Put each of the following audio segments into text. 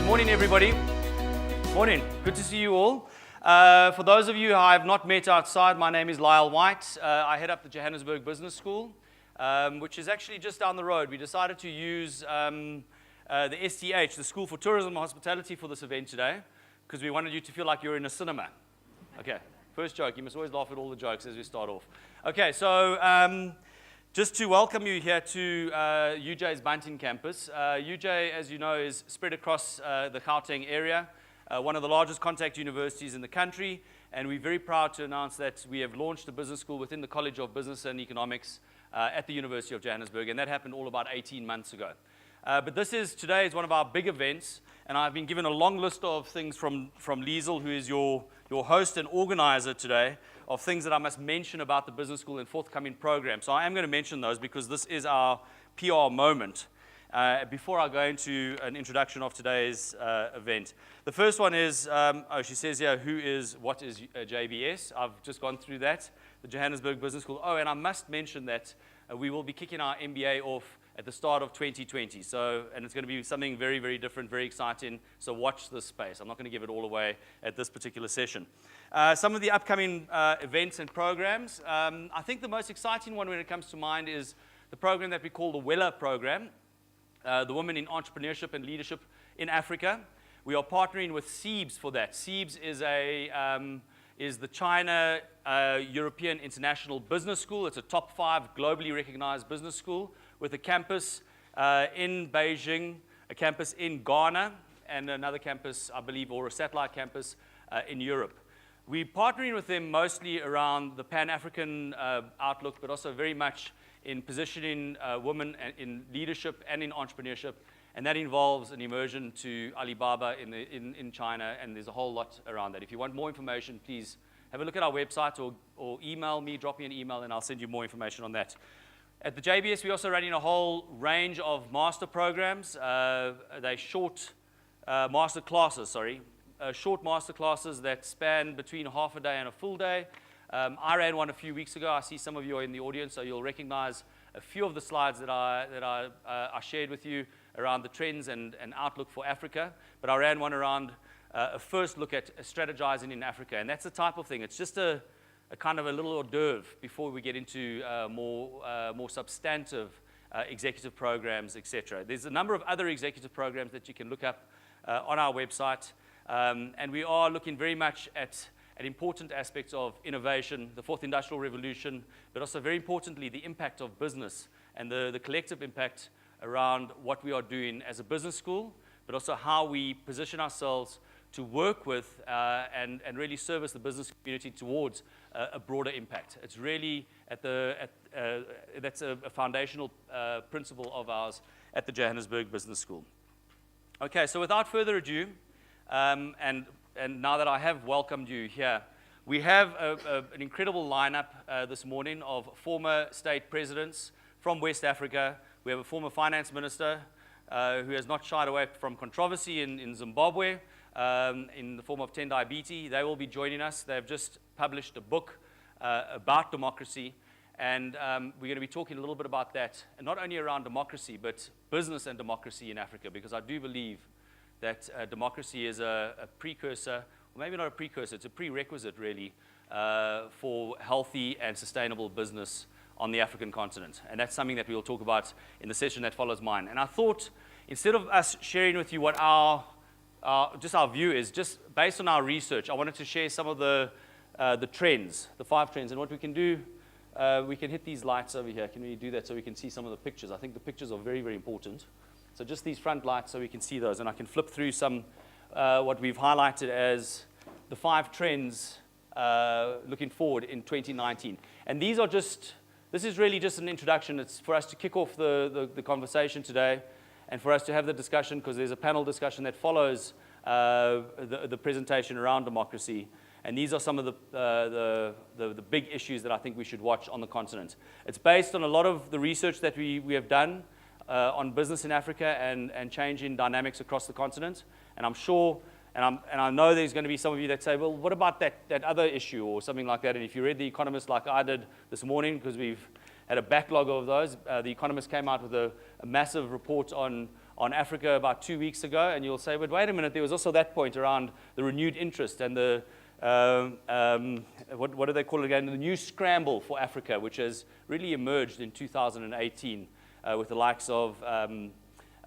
Morning, everybody. Morning. Good to see you all. For those of you who I have not met outside, my name is Lyal White. I head up the Johannesburg Business School, which is actually just down the road. We decided to use the STH, the School for Tourism and Hospitality, for this event today, because we wanted you to feel like you're in a cinema. Okay, first joke. You must always laugh at all the jokes as we start off. Okay, so just to welcome you here to UJ's Bunting campus. UJ, as you know, is spread across the Gauteng area, one of the largest contact universities in the country, and we're very proud to announce that we have launched a business school within the College of Business and Economics at the University of Johannesburg, and that happened all about 18 months ago. But today is one of our big events, and I've been given a long list of things from Liesl, who is your host and organizer today, of things that I must mention about the business school and forthcoming program. So I am going to mention those because this is our PR moment. Before I go into an introduction of today's event. The first one is, she says here, what is JBS? I've just gone through that, the Johannesburg Business School. Oh, and I must mention that we will be kicking our MBA off at the start of 2020. And it's going to be something very, very different, very exciting. So watch this space. I'm not going to give it all away at this particular session. Some of the upcoming events and programs. I think the most exciting one when it comes to mind is the program that we call the WELA program, the Women in Entrepreneurship and Leadership in Africa. We are partnering with SEEBS for that. SEEBS is the China European International Business School. It's a top 5 globally recognized business school with a campus in Beijing, a campus in Ghana, and another campus, I believe, or a satellite campus in Europe. We're partnering with them mostly around the Pan-African outlook, but also very much in positioning women in leadership and in entrepreneurship, and that involves an immersion to Alibaba in China, and there's a whole lot around that. If you want more information, please have a look at our website or email me, drop me an email, and I'll send you more information on that. At the JBS, we're also running a whole range of master programs. They're short master classes that span between half a day and a full day. I ran one a few weeks ago. I see some of you are in the audience, so you'll recognize a few of the slides that I shared with you around the trends and outlook for Africa. But I ran one around a first look at strategizing in Africa, and that's the type of thing. It's just a kind of a little hors d'oeuvre before we get into more substantive executive programs, etc. There's a number of other executive programs that you can look up on our website, and we are looking very much at important aspects of innovation, the fourth industrial revolution, but also very importantly the impact of business and the collective impact around what we are doing as a business school, but also how we position ourselves to work with and really service the business community towards a broader impact. It's really that's a foundational principle of ours at the Johannesburg Business School. Okay, so without further ado, and now that I have welcomed you here, we have an incredible lineup this morning of former state presidents from West Africa. We have a former finance minister who has not shied away from controversy in Zimbabwe, in the form of Tendai Biti. They will be joining us. They've just published a book about democracy, and we're going to be talking a little bit about that, and not only around democracy, but business and democracy in Africa, because I do believe that democracy is a precursor, or maybe not a precursor, it's a prerequisite really, for healthy and sustainable business on the African continent. And that's something that we will talk about in the session that follows mine. And I thought, instead of us sharing with you what our view is, just based on our research, I wanted to share some of the trends, the 5 trends. And what we can do, we can hit these lights over here. Can we do that so we can see some of the pictures? I think the pictures are very, very important. So just these front lights so we can see those. And I can flip through some, what we've highlighted as the 5 trends looking forward in 2019. And this is really just an introduction. It's for us to kick off the conversation today and for us to have the discussion, because there's a panel discussion that follows the presentation around democracy. And these are some of the big issues that I think we should watch on the continent. It's based on a lot of the research that we have done on business in Africa and changing dynamics across the continent. And I'm sure, and I know there's going to be some of you that say, well, what about that other issue or something like that? And if you read The Economist like I did this morning, because we've had a backlog of those, The Economist came out with a massive report on on Africa about 2 weeks ago, and you'll say, but wait a minute, there was also that point around the renewed interest and the, what do they call it again, the new scramble for Africa, which has really emerged in 2018 with the likes of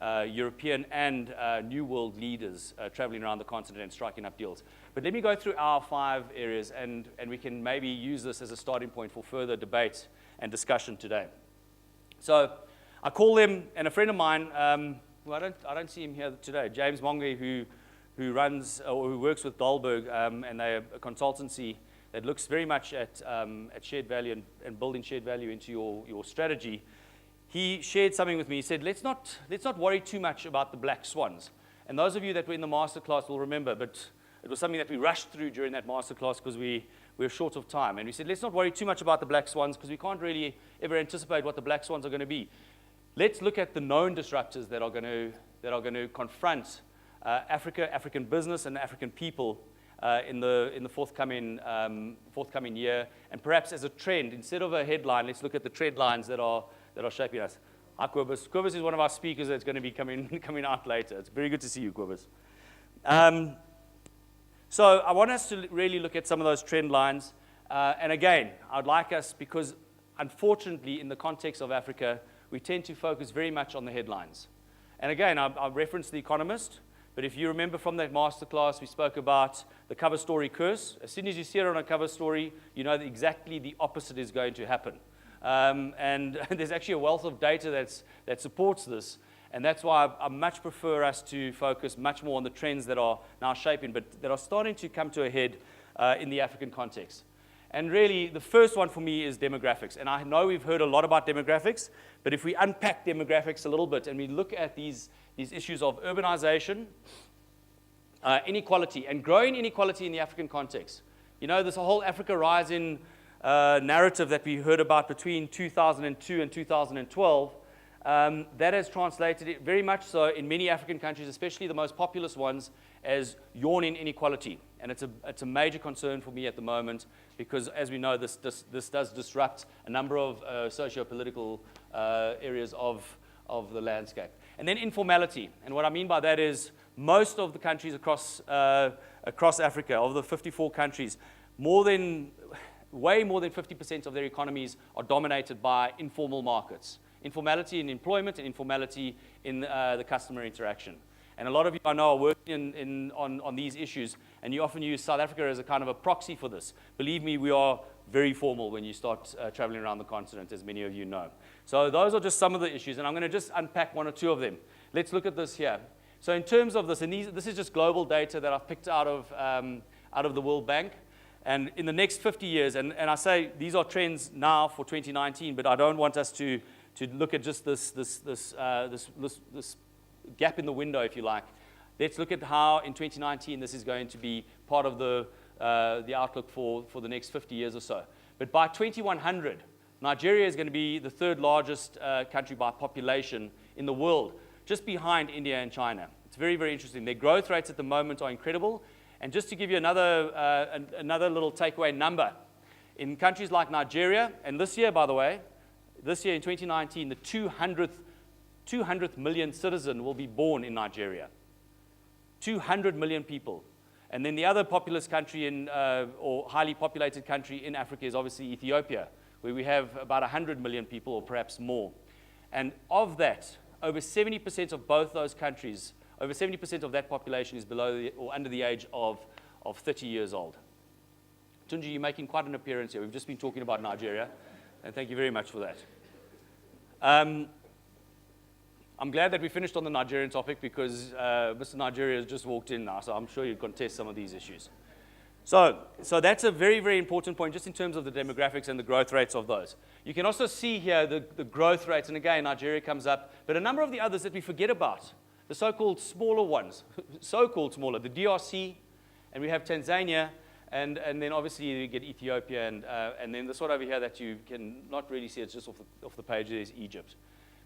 European and New World leaders traveling around the continent and striking up deals. But let me go through our 5 areas, and we can maybe use this as a starting point for further debate and discussion today. So I call them, and a friend of mine, well, I don't see him here today, James Monge, who runs or who works with Dahlberg, and they're a consultancy that looks very much at shared value and building shared value into your strategy. He shared something with me. He said, let's not worry too much about the black swans. And those of you that were in the masterclass will remember, but it was something that we rushed through during that masterclass because we were short of time. And we said, let's not worry too much about the black swans because we can't really ever anticipate what the black swans are going to be. Let's look at the known disruptors that are going to confront Africa, African business, and African people in the forthcoming year. And perhaps as a trend, instead of a headline, let's look at the trend lines that are shaping us. Hi, Kobus. Kobus is one of our speakers that's going to be coming out later. It's very good to see you, Kobus. So I want us to really look at some of those trend lines. And again, I'd like us, because unfortunately in the context of Africa, we tend to focus very much on the headlines. And again, I referenced The Economist, but if you remember from that masterclass, we spoke about the cover story curse. As soon as you see it on a cover story, you know that exactly the opposite is going to happen. And there's actually a wealth of data that supports this. And that's why I much prefer us to focus much more on the trends that are now shaping, but that are starting to come to a head in the African context. And really, the first one for me is demographics. And I know we've heard a lot about demographics, but if we unpack demographics a little bit and we look at these issues of urbanization, inequality, and growing inequality in the African context. You know, this whole Africa Rising narrative that we heard about between 2002 and 2012, that has translated very much so in many African countries, especially the most populous ones, as yawning inequality. And it's a major concern for me at the moment because, as we know, this does disrupt a number of socio-political areas of the landscape. And then informality. And what I mean by that is most of the countries across Africa, of the 54 countries, way more than 50% of their economies are dominated by informal markets. Informality in employment and informality in the customer interaction. And a lot of you I know are working on these issues, and you often use South Africa as a kind of a proxy for this. Believe me, we are very formal when you start traveling around the continent, as many of you know. So those are just some of the issues, and I'm going to just unpack 1 or 2 of them. Let's look at this here. So in terms of this, and this is just global data that I've picked out of the World Bank. And in the next 50 years, and I say these are trends now for 2019, but I don't want us to look at just this gap in the window, if you like. Let's look at how in 2019 this is going to be part of the outlook for the next 50 years or so. But by 2100, Nigeria is going to be the 3rd largest country by population in the world, just behind India and China. It's very, very interesting. Their growth rates at the moment are incredible. And just to give you another little takeaway number, in countries like Nigeria, and this year, by the way, this year in 2019, the 200th million citizen will be born in Nigeria. 200 million people. And then the other populous country or highly populated country in Africa is obviously Ethiopia, where we have about 100 million people or perhaps more. And of that, over 70% of both those countries, over 70% of that population is below or under the age of 30 years old. Tunji, you're making quite an appearance here. We've just been talking about Nigeria, and thank you very much for that. I'm glad that we finished on the Nigerian topic because Mr. Nigeria has just walked in now, so I'm sure you'll contest some of these issues. So that's a very, very important point just in terms of the demographics and the growth rates of those. You can also see here the growth rates, and again, Nigeria comes up, but a number of the others that we forget about, the so-called smaller ones, so-called smaller, the DRC, and we have Tanzania, and then obviously you get Ethiopia, and then this one over here that you can not really see, it's just off the page, is Egypt.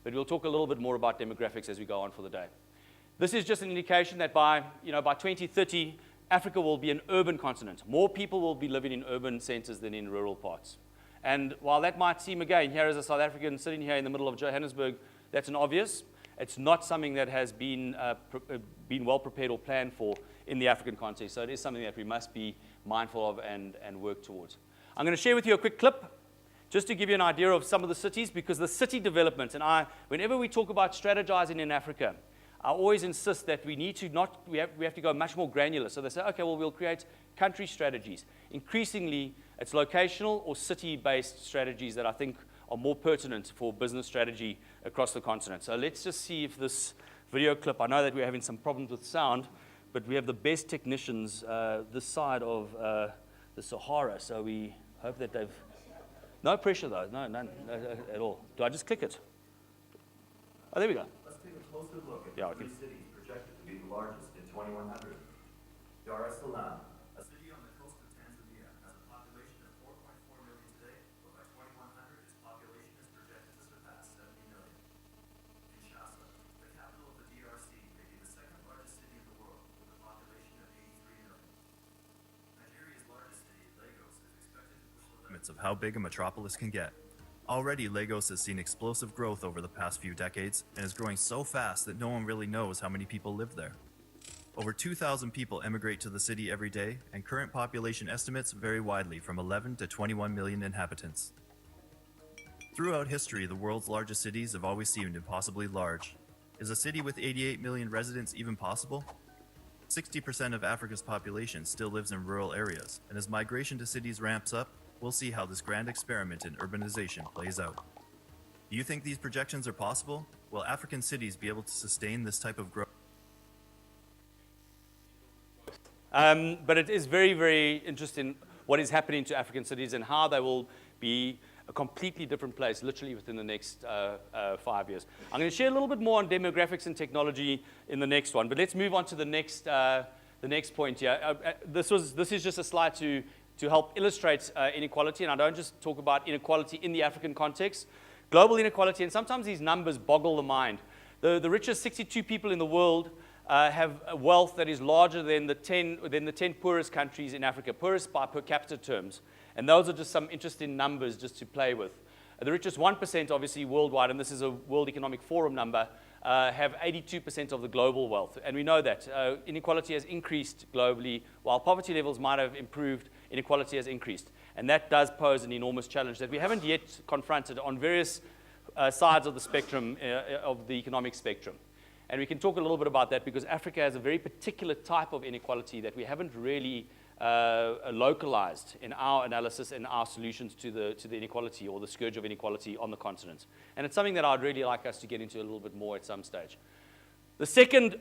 But we'll talk a little bit more about demographics as we go on for the day. This is just an indication that by 2030, Africa will be an urban continent. More people will be living in urban centers than in rural parts. And while that might seem, again, here as a South African sitting here in the middle of Johannesburg, that's an obvious. it's not something that has been well prepared or planned for in the African context. So it is something that we must be mindful of and work towards. I'm going to share with you a quick clip just to give you an idea of some of the cities, because the city development, and whenever we talk about strategizing in Africa, I always insist that we have to go much more granular. So they say, okay, well, we'll create country strategies. Increasingly, it's locational or city-based strategies that I think are more pertinent for business strategy across the continent. So let's just see if this video clip, I know that we're having some problems with sound, but we have the best technicians this side of the Sahara, so we hope that they've... No pressure, though. No, none at all. Do I just click it? Oh, there we go. Let's take a closer look at three cities projected to be the largest in 2100. Dar es Salaam, a city on the coast of Tanzania, has a population of 4.4 million today, but by 2100 its population is projected to surpass 70 million. Kinshasa, the capital of the DRC, may be the second largest city in the world, with a population of 83 million. Nigeria's largest city, Lagos, is expected to push the limits of how big a metropolis can get. Already, Lagos has seen explosive growth over the past few decades and is growing so fast that no one really knows how many people live there. Over 2,000 people emigrate to the city every day, and current population estimates vary widely from 11 to 21 million inhabitants. Throughout history, the world's largest cities have always seemed impossibly large. Is a city with 88 million residents even possible? 60% of Africa's population still lives in rural areas, and as migration to cities ramps up, we'll see how this grand experiment in urbanization plays out. Do you think these projections are possible? Will African cities be able to sustain this type of growth? But it is very, very interesting what is happening to African cities and how they will be a completely different place literally within the next 5 years. I'm going to share a little bit more on demographics and technology in the next one, but let's move on to the next point here. This is just a slide to help illustrate inequality, and I don't just talk about inequality in the African context. Global inequality, and sometimes these numbers boggle the mind. The richest 62 people in the world have a wealth that is larger than the 10 poorest countries in Africa, poorest by per capita terms. And those are just some interesting numbers just to play with. The richest 1%, obviously worldwide, and this is a World Economic Forum number, have 82% of the global wealth. And we know that inequality has increased globally. While poverty levels might have improved, inequality has increased. And that does pose an enormous challenge that we haven't yet confronted on various sides of the spectrum, of the economic spectrum. And we can talk a little bit about that because Africa has a very particular type of inequality that we haven't really localized in our analysis and our solutions to the inequality or the scourge of inequality on the continent. And it's something that I'd really like us to get into a little bit more at some stage. The second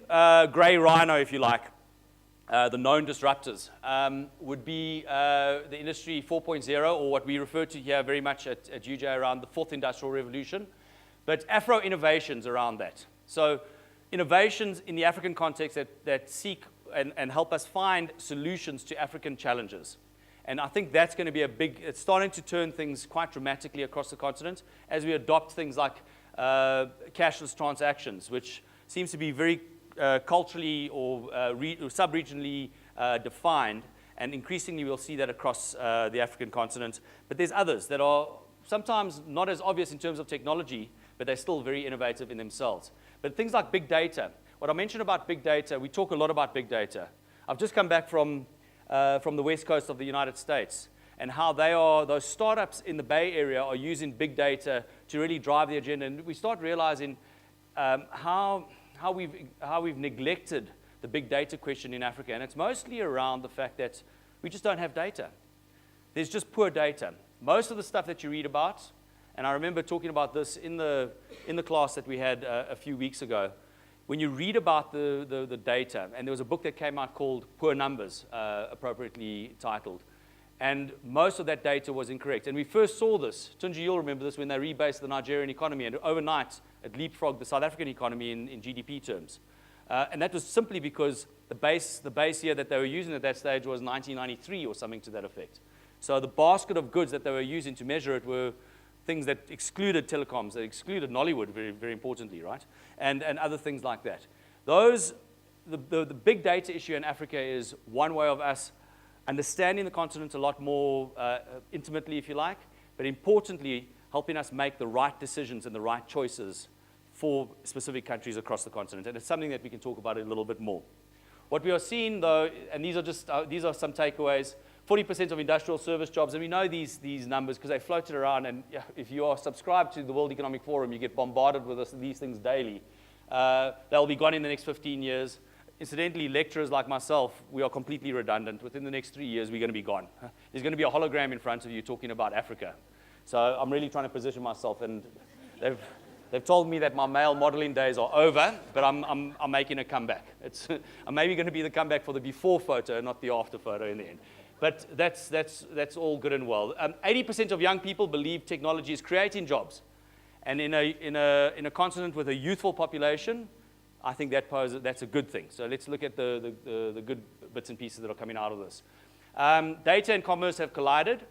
gray rhino, if you like, the known disruptors, would be the Industry 4.0, or what we refer to here very much at UJ around the fourth industrial revolution, but Afro-innovations around that. So innovations in the African context that seek and help us find solutions to African challenges. And I think that's going to be it's starting to turn things quite dramatically across the continent as we adopt things like cashless transactions, which seems to be very culturally or sub-regionally defined, and increasingly we'll see that across the African continent. But there's others that are sometimes not as obvious in terms of technology, but they're still very innovative in themselves. But things like big data. What I mentioned about big data, we talk a lot about big data. I've just come back from the west coast of the United States, and how those startups in the Bay Area are using big data to really drive the agenda. And we start realizing how we've neglected the big data question in Africa. And it's mostly around the fact that we just don't have data. There's just poor data. Most of the stuff that you read about, and I remember talking about this in the class that we had a few weeks ago, when you read about the data, and there was a book that came out called Poor Numbers, appropriately titled, and most of that data was incorrect. And we first saw this, Tunji, you'll remember this, when they rebased the Nigerian economy, and overnight it leapfrogged the South African economy in GDP terms. And that was simply because the base year that they were using at that stage was 1993 or something to that effect. So the basket of goods that they were using to measure it were things that excluded telecoms, that excluded Nollywood, very, very importantly, right? And other things like that. The big data issue in Africa is one way of us understanding the continent a lot more intimately, if you like, but importantly, helping us make the right decisions and the right choices for specific countries across the continent. And it's something that we can talk about a little bit more. What we are seeing, though, and these are some takeaways, 40% of industrial service jobs, and we know these numbers because they floated around, and if you are subscribed to the World Economic Forum, you get bombarded with these things daily. They'll be gone in the next 15 years. Incidentally, lecturers like myself, we are completely redundant. Within the next 3 years, we're going to be gone. There's going to be a hologram in front of you talking about Africa. So I'm really trying to position myself, and they've told me that my male modeling days are over, but I'm making a comeback. I'm maybe going to be the comeback for the before photo, not the after photo in the end. But that's all good and well. 80% of young people believe technology is creating jobs. And in a continent with a youthful population, I think that's a good thing. So let's look at the good bits and pieces that are coming out of this. Data and commerce have collided.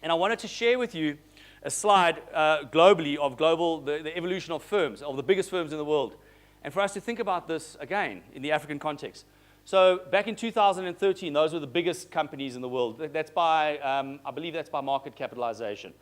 And I wanted to share with you a slide globally of the evolution of firms, of the biggest firms in the world. And for us to think about this again in the African context. So back in 2013, those were the biggest companies in the world. That's by, I believe that's by market capitalization.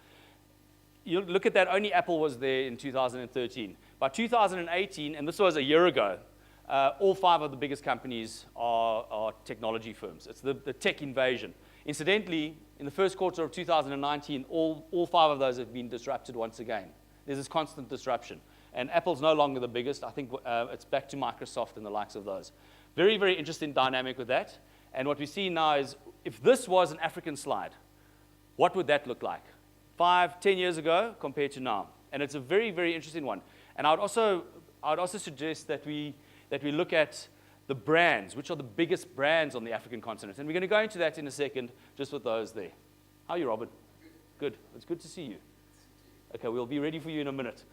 You look at that, only Apple was there in 2013. By 2018, and this was a year ago, all 5 of the biggest companies are technology firms. It's the tech invasion. Incidentally, in the first quarter of 2019, all 5 of those have been disrupted once again. There's this constant disruption. And Apple's no longer the biggest. I think it's back to Microsoft and the likes of those. Very, very interesting dynamic with that. And what we see now is, if this was an African slide, what would that look like? 5, 10 years ago compared to now. And it's a very, very interesting one. And I would also suggest that we look at the brands, which are the biggest brands on the African continent. And we're going to go into that in a second, just with those there. How are you, Robin? Good. It's good to see you. Okay, we'll be ready for you in a minute.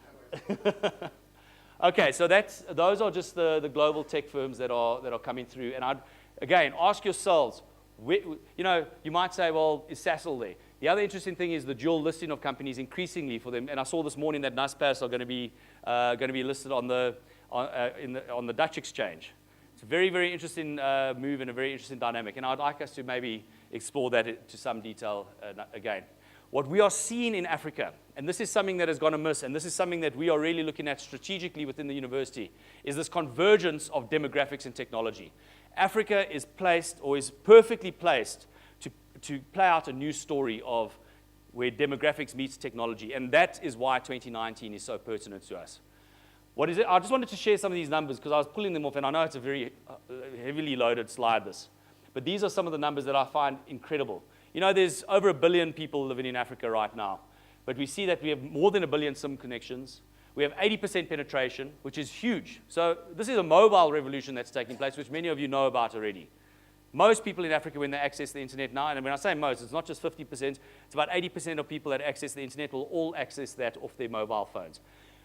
Okay, so those are just the global tech firms that are coming through. And again, ask yourselves, you might say, well, is Sasol there? The other interesting thing is the dual listing of companies increasingly for them. And I saw this morning that Naspers are going to be listed on the Dutch exchange. It's a very, very interesting move and a very interesting dynamic. And I'd like us to maybe explore that to some detail again. What we are seeing in Africa, and this is something that has gone amiss, and this is something that we are really looking at strategically within the university, is this convergence of demographics and technology. Africa is placed, or is perfectly placed, to play out a new story of where demographics meets technology, and that is why 2019 is so pertinent to us. What is it? I just wanted to share some of these numbers because I was pulling them off, and I know it's a very heavily loaded slide, this. But these are some of the numbers that I find incredible. You know, there's over 1 billion people living in Africa right now. But we see that we have more than 1 billion SIM connections. We have 80% penetration, which is huge. So this is a mobile revolution that's taking place, which many of you know about already. Most people in Africa, when they access the internet now, and when I say most, it's not just 50%, it's about 80% of people that access the internet will all access that off their mobile phones.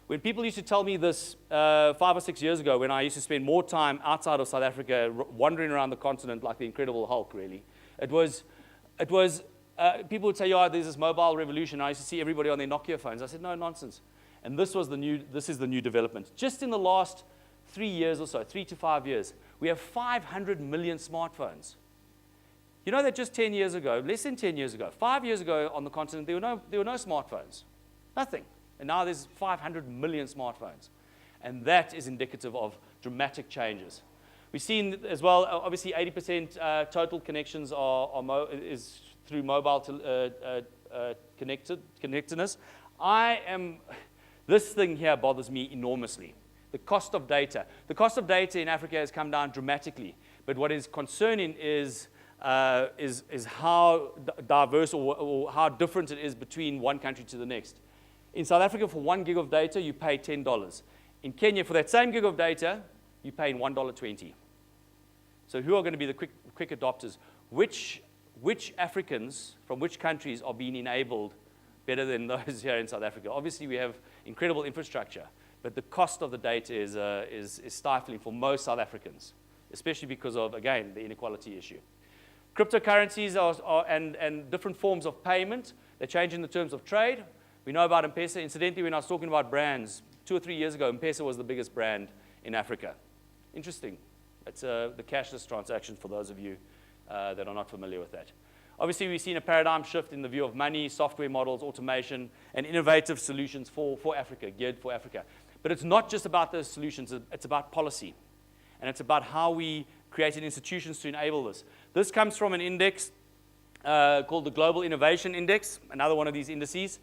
When people used to tell me this 5 or 6 years ago, when I used to spend more time outside of South Africa, wandering around the continent like the Incredible Hulk, really, people would say, yeah, there's this mobile revolution. I used to see everybody on their Nokia phones. I said, no, nonsense. And this is the new development. Just in the last 3 years or so, 3 to 5 years, we have 500 million smartphones. You know that just 10 years ago, less than 10 years ago, 5 years ago on the continent, there were no smartphones. Nothing. And now there's 500 million smartphones. And that is indicative of dramatic changes. We've seen as well, obviously 80% total connections is through mobile connectedness. This thing here bothers me enormously. The cost of data. The cost of data in Africa has come down dramatically. But what is concerning is how diverse or how different it is between one country to the next. In South Africa, for 1 gig of data, you pay $10. In Kenya, for that same gig of data, you're paying $1.20. So who are going to be the quick adopters? Which Africans from which countries are being enabled better than those here in South Africa? Obviously, we have incredible infrastructure, but the cost of the data is stifling for most South Africans, especially because of, again, the inequality issue. Cryptocurrencies and different forms of payment, they're changing the terms of trade. We know about M-Pesa. Incidentally, when I was talking about brands, 2 or 3 years ago, M-Pesa was the biggest brand in Africa. Interesting. It's the cashless transaction for those of you that are not familiar with that. Obviously, we've seen a paradigm shift in the view of money, software models, automation, and innovative solutions for Africa, geared for Africa. But it's not just about those solutions, it's about policy. And it's about how we created institutions to enable this. This comes from an index called the Global Innovation Index, another one of these indices.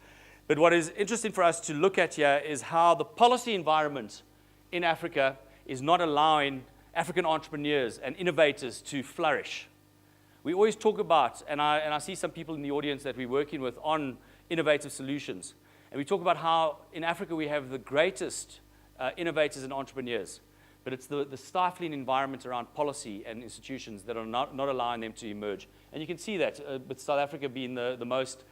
But what is interesting for us to look at here is how the policy environment in Africa is not allowing African entrepreneurs and innovators to flourish. We always talk about, and I see some people in the audience that we're working with on innovative solutions. And we talk about how in Africa we have the greatest innovators and entrepreneurs. But it's the stifling environment around policy and institutions that are not allowing them to emerge. And you can see that with South Africa being the most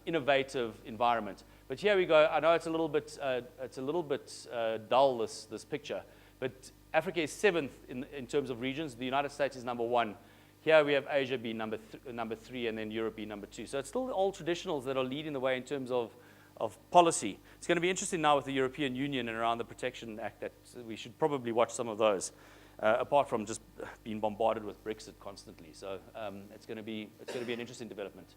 innovative environment. But here we go. I know it's a little bit dull, this picture. But Africa is 7th in terms of regions. The United States is number 1. Here we have Asia being number 3, and then Europe being number 2. So it's still all traditionals that are leading the way in terms of policy. It's going to be interesting now with the European Union and around the Protection Act that we should probably watch some of those, apart from just being bombarded with Brexit constantly. So it's going to be an interesting development.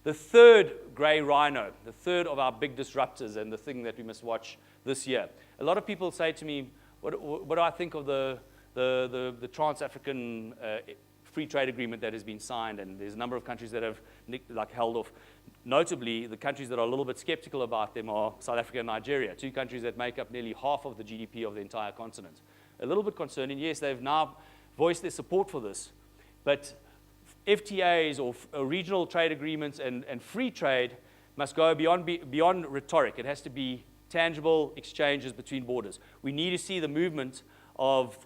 The third grey rhino, the third of our big disruptors and the thing that we must watch this year. A lot of people say to me, what do I think of the Trans-African free trade agreement that has been signed? And there's a number of countries that have held off. Notably, the countries that are a little bit skeptical about them are South Africa and Nigeria, 2 countries that make up nearly half of the GDP of the entire continent. A little bit concerning. Yes, they've now voiced their support for this, but FTAs or regional trade agreements and free trade must go beyond rhetoric. It has to be tangible exchanges between borders. We need to see the movement of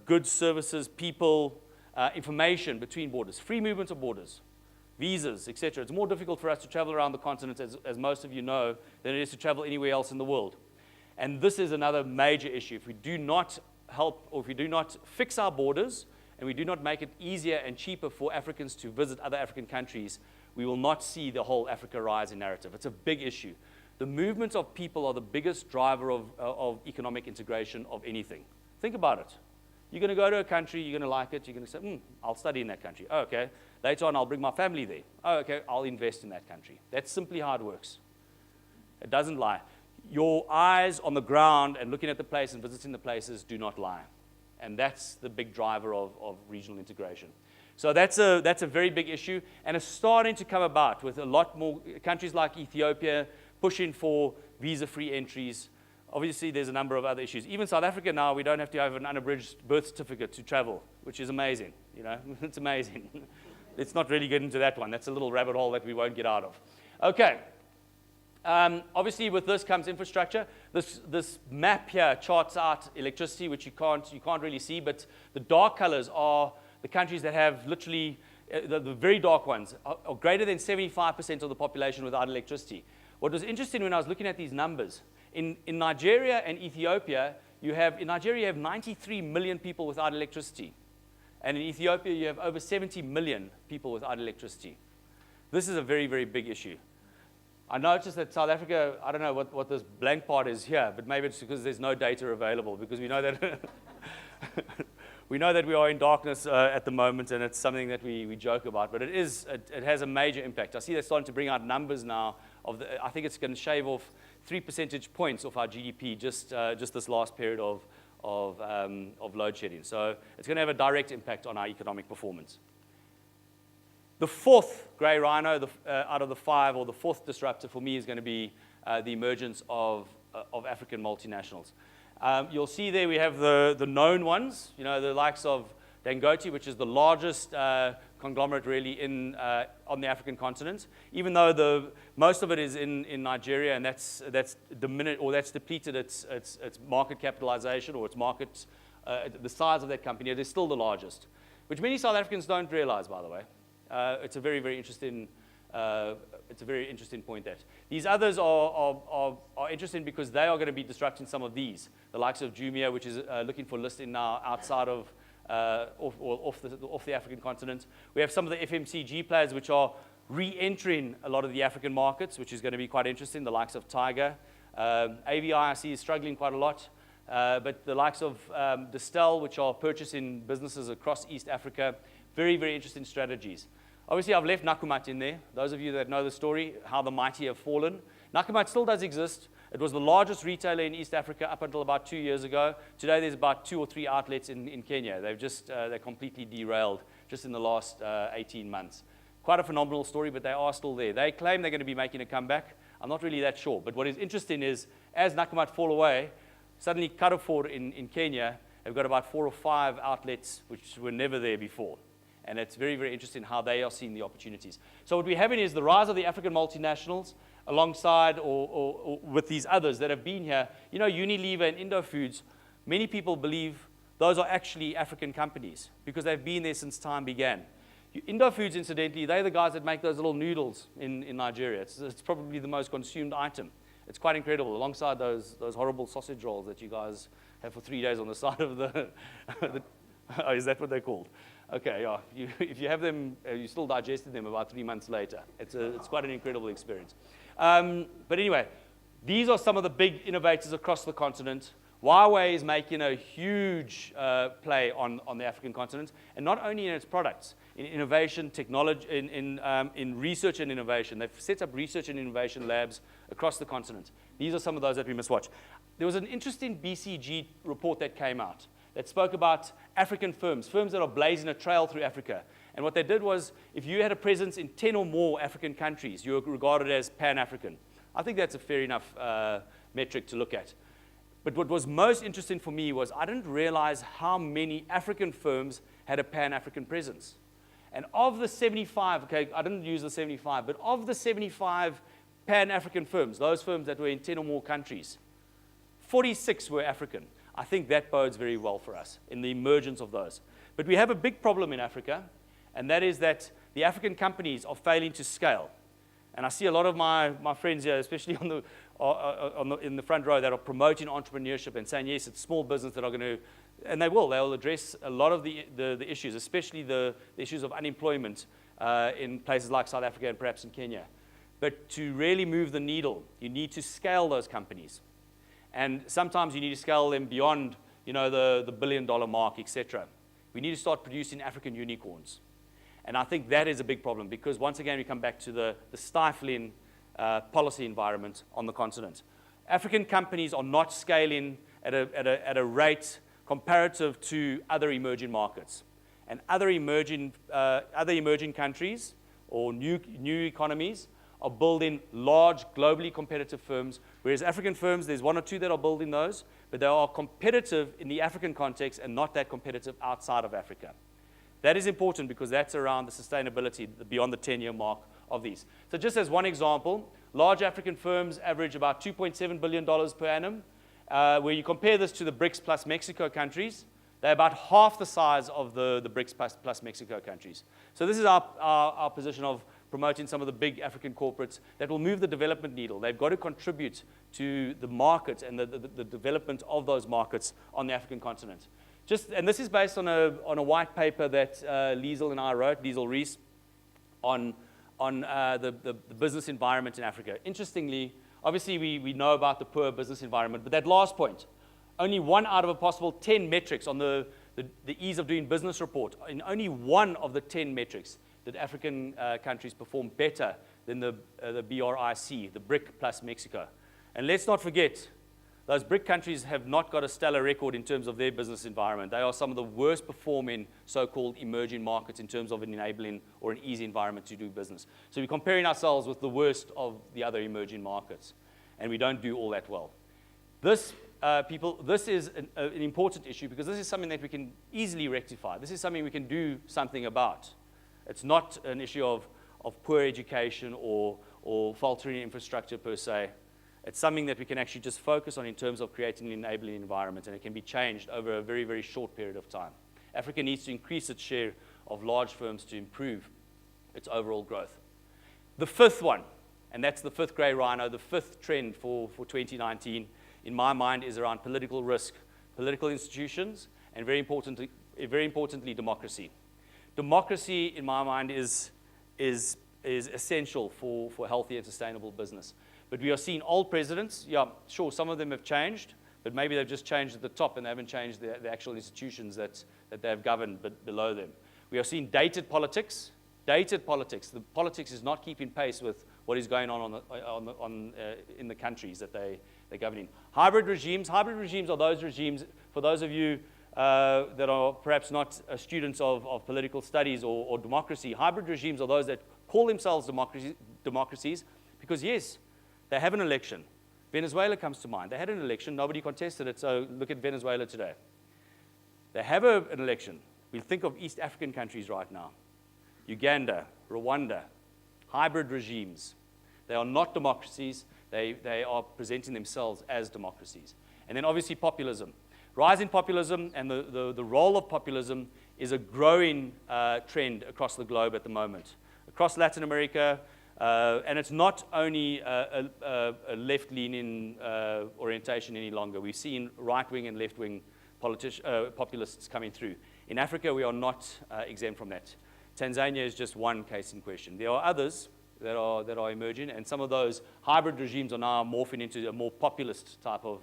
goods, services, people, information between borders, free movement of borders, visas, etc. It's more difficult for us to travel around the continent, as most of you know, than it is to travel anywhere else in the world. And this is another major issue. If we do not help, or if we do not fix our borders, and we do not make it easier and cheaper for Africans to visit other African countries, we will not see the whole Africa Rising narrative. It's a big issue. The movements of people are the biggest driver of economic integration of anything. Think about it. You're going to go to a country, you're going to like it, you're going to say, I'll study in that country. Oh, okay. Later on, I'll bring my family there. Oh, okay, I'll invest in that country. That's simply how it works. It doesn't lie. Your eyes on the ground and looking at the place and visiting the places do not lie. And that's the big driver of regional integration. So that's a very big issue, and it's starting to come about with a lot more countries like Ethiopia pushing for visa-free entries. Obviously, there's a number of other issues. Even South Africa now, we don't have to have an unabridged birth certificate to travel, which is amazing. You know, it's amazing. Let's not really get into that one. That's a little rabbit hole that we won't get out of. Okay. Obviously, with this comes infrastructure. This map here charts out electricity, which you can't really see, but the dark colors are the countries that have literally, the very dark ones, are greater than 75% of the population without electricity. What was interesting when I was looking at these numbers, in Nigeria and Ethiopia, in Nigeria you have 93 million people without electricity. And in Ethiopia you have over 70 million people without electricity. This is a very, very big issue. I noticed that South Africa, I don't know what this blank part is here, but maybe it's because there's no data available, because we know that we know that we are in darkness at the moment, and it's something that we joke about, but it has a major impact. I see they're starting to bring out numbers now I think it's going to shave off 3 percentage points off our GDP just this last period of load shedding. So it's going to have a direct impact on our economic performance. The fourth grey rhino out of the 5, or the fourth disruptor for me, is going to be the emergence of African multinationals. You'll see there we have the known ones, you know, the likes of Dangote, which is the largest conglomerate really on the African continent, even though most of it is in Nigeria, and that's depleted its market capitalization, or its market, the size of that company. It is still the largest, which many South Africans don't realize, by the way. It's a very, very interesting. It's a very interesting point that these others are interesting because they are going to be disrupting some of these. The likes of Jumia, which is looking for listing now outside of off the African continent. We have some of the FMCG players which are re-entering a lot of the African markets, which is going to be quite interesting. The likes of Tiger, AVI I see is struggling quite a lot, but the likes of Distel, which are purchasing businesses across East Africa, very, very interesting strategies. Obviously, I've left Nakumatt in there. Those of you that know the story, how the mighty have fallen. Nakumatt still does exist. It was the largest retailer in East Africa up until about 2 years ago. Today, there's about 2 or 3 outlets in Kenya. They're completely derailed just in the last 18 months. Quite a phenomenal story, but they are still there. They claim they're going to be making a comeback. I'm not really that sure. But what is interesting is, as Nakumatt fall away, suddenly Carrefour in Kenya have got about 4 or 5 outlets which were never there before. And it's very, very interesting how they are seeing the opportunities. So what we're having is the rise of the African multinationals alongside or with these others that have been here. You know, Unilever and Indo Foods, many people believe those are actually African companies because they've been there since time began. Indo Foods, incidentally, they're the guys that make those little noodles in Nigeria. It's probably the most consumed item. It's quite incredible, alongside those horrible sausage rolls that you guys have for 3 days on the side of the oh, is that what they're called? Okay, yeah. If you have them, you still digested them about 3 months later. It's quite an incredible experience. But anyway, these are some of the big innovators across the continent. Huawei is making a huge play on the African continent, and not only in its products, in innovation, technology, in research and innovation. They've set up research and innovation labs across the continent. These are some of those that we must watch. There was an interesting BCG report that came out that spoke about African firms that are blazing a trail through Africa. And what they did was, if you had a presence in 10 or more African countries, you were regarded as Pan-African. I think that's a fair enough metric to look at. But what was most interesting for me was I didn't realize how many African firms had a Pan-African presence. And of the 75, okay, I didn't use the 75, but of the 75 Pan-African firms, those firms that were in 10 or more countries, 46 were African. I think that bodes very well for us in the emergence of those. But we have a big problem in Africa, and that is that the African companies are failing to scale. And I see a lot of my friends here, especially in the front row, that are promoting entrepreneurship and saying, yes, it's small business that are going to, and they'll address a lot of the issues, especially the issues of unemployment in places like South Africa and perhaps in Kenya. But to really move the needle, you need to scale those companies. And sometimes you need to scale them beyond, you know, the billion-dollar mark, etc. We need to start producing African unicorns. And I think that is a big problem because, once again, we come back to the stifling policy environment on the continent. African companies are not scaling at a rate comparative to other emerging markets. And other emerging countries or new economies are building large, globally competitive firms, whereas African firms, there's 1 or 2 that are building those, but they are competitive in the African context and not that competitive outside of Africa. That is important because that's around the sustainability beyond the 10-year mark of these. So just as one example, large African firms average about $2.7 billion per annum. Where you compare this to the BRICS plus Mexico countries, they're about half the size of the BRICS plus Mexico countries. So this is our position of promoting some of the big African corporates that will move the development needle. They've got to contribute to the market and the development of those markets on the African continent. And this is based on a white paper that Liesl and I wrote, Liesl Rees, on the business environment in Africa. Interestingly, obviously we know about the poor business environment, but that last point, only 1 out of a possible 10 metrics on the ease of doing business report, in only 1 of the 10 metrics did African countries perform better than the BRIC, the BRIC plus Mexico. And let's not forget, those BRIC countries have not got a stellar record in terms of their business environment. They are some of the worst performing so-called emerging markets in terms of an enabling or an easy environment to do business. So we're comparing ourselves with the worst of the other emerging markets, and we don't do all that well. This, this is an important issue because this is something that we can easily rectify. This is something we can do something about. It's not an issue of poor education or faltering infrastructure per se. It's something that we can actually just focus on in terms of creating an enabling environment, and it can be changed over a very, very short period of time. Africa needs to increase its share of large firms to improve its overall growth. The 5th one, and that's the 5th grey rhino, the 5th trend for 2019, in my mind, is around political risk, political institutions, and very importantly, democracy. Democracy, in my mind, is essential for healthy and sustainable business. But we are seeing old presidents, yeah, sure, some of them have changed, but maybe they've just changed at the top and they haven't changed the actual institutions that they have governed below them. We are seeing dated politics, dated politics. The politics is not keeping pace with what is going on in the countries that they govern in. Hybrid regimes are those regimes, for those of you that are perhaps not students of political studies or democracy, hybrid regimes are those that call themselves democracies because, yes, they have an election. Venezuela comes to mind. They had an election. Nobody contested it, so look at Venezuela today. They have an election. We think of East African countries right now. Uganda, Rwanda, hybrid regimes. They are not democracies. They are presenting themselves as democracies. And then obviously populism. Rise in populism and the role of populism is a growing trend across the globe at the moment. Across Latin America, and it's not only a left-leaning orientation any longer. We've seen right-wing and left-wing populists coming through. In Africa, we are not exempt from that. Tanzania is just one case in question. There are others that are emerging, and some of those hybrid regimes are now morphing into a more populist type of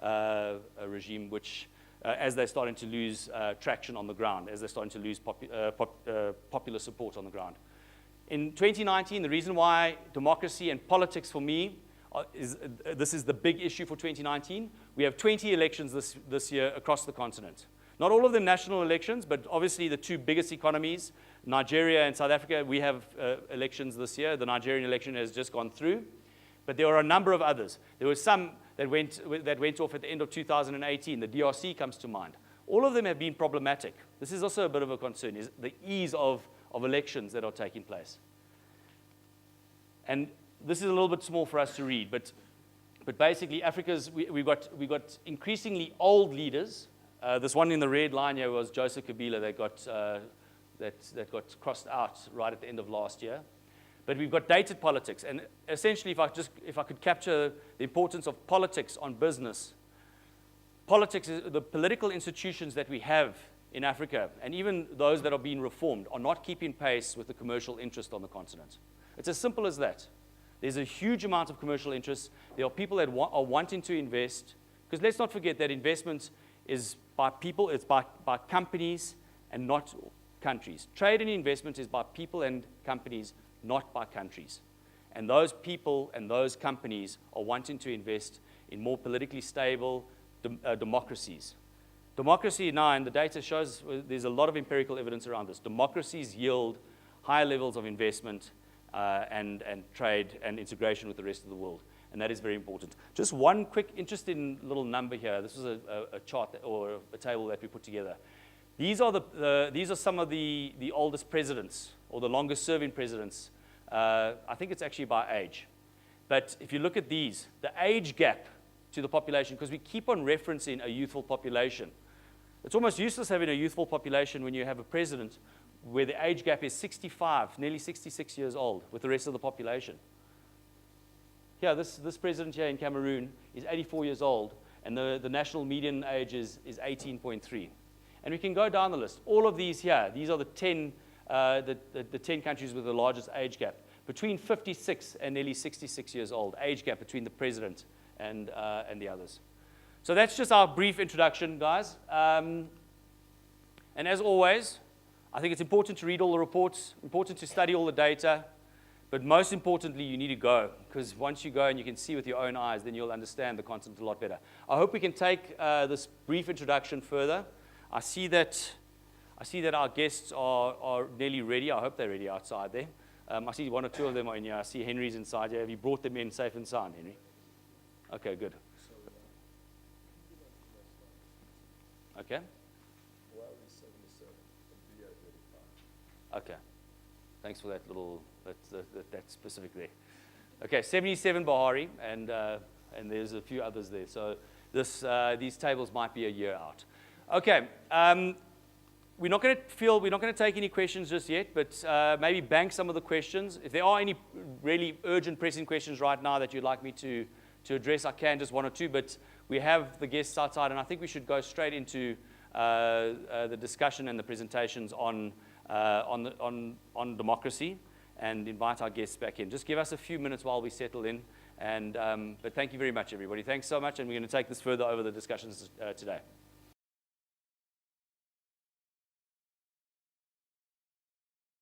a regime, which, as they're starting to lose traction on the ground, as they're starting to lose popular support on the ground. In 2019, the reason why democracy and politics for me this is the big issue for 2019. We have 20 elections this year across the continent. Not all of them national elections, but obviously the two biggest economies, Nigeria and South Africa, we have elections this year. The Nigerian election has just gone through, but there are a number of others. There were some that went off at the end of 2018. The DRC comes to mind. All of them have been problematic. This is also a bit of a concern, is the ease of elections that are taking place. And this is a little bit small for us to read, but basically we got increasingly old leaders. This one in the red line here was Joseph Kabila that got crossed out right at the end of last year. But we've got dated politics, and essentially, if I could capture the importance of politics on business, politics is the political institutions that we have in Africa, and even those that are being reformed, are not keeping pace with the commercial interest on the continent. It's as simple as that. There's a huge amount of commercial interest. There are people that are wanting to invest, because let's not forget that investment is by people, it's by companies and not countries. Trade and investment is by people and companies, not by countries. And those people and those companies are wanting to invest in more politically stable democracies. Democracy now, and the data shows there's a lot of empirical evidence around this. Democracies yield higher levels of investment and trade and integration with the rest of the world. And that is very important. Just one quick interesting little number here. This was a chart or a table that we put together. These are some of the oldest presidents or the longest serving presidents. I think it's actually by age. But if you look at these, the age gap to the population, because we keep on referencing a youthful population. It's almost useless having a youthful population when you have a president where the age gap is 65, nearly 66 years old with the rest of the population. Here, this president here in Cameroon is 84 years old, and the national median age is 18.3. And we can go down the list. All of these here, these are the 10 countries with the largest age gap. Between 56 and nearly 66 years old, age gap between the president and the others. So that's just our brief introduction, guys. And as always, I think it's important to read all the reports, important to study all the data, but most importantly, you need to go, because once you go and you can see with your own eyes, then you'll understand the content a lot better. I hope we can take this brief introduction further. I see that our guests are nearly ready. I hope they're ready outside there. I see one or two of them are in here. I see Henry's inside here. Have you brought them in safe and sound, Henry? Okay, good. Okay. Okay. Thanks for that little, that specific there. Okay, 77 Bahari, and there's a few others there. So these tables might be a year out. Okay. We're not going to take any questions just yet, but maybe bank some of the questions. If there are any really urgent, pressing questions right now that you'd like me to address, I can, just one or two. But we have the guests outside, and I think we should go straight into the discussion and the presentations on democracy, and invite our guests back in. Just give us a few minutes while we settle in. But thank you very much, everybody. Thanks so much, and we're going to take this further over the discussions today.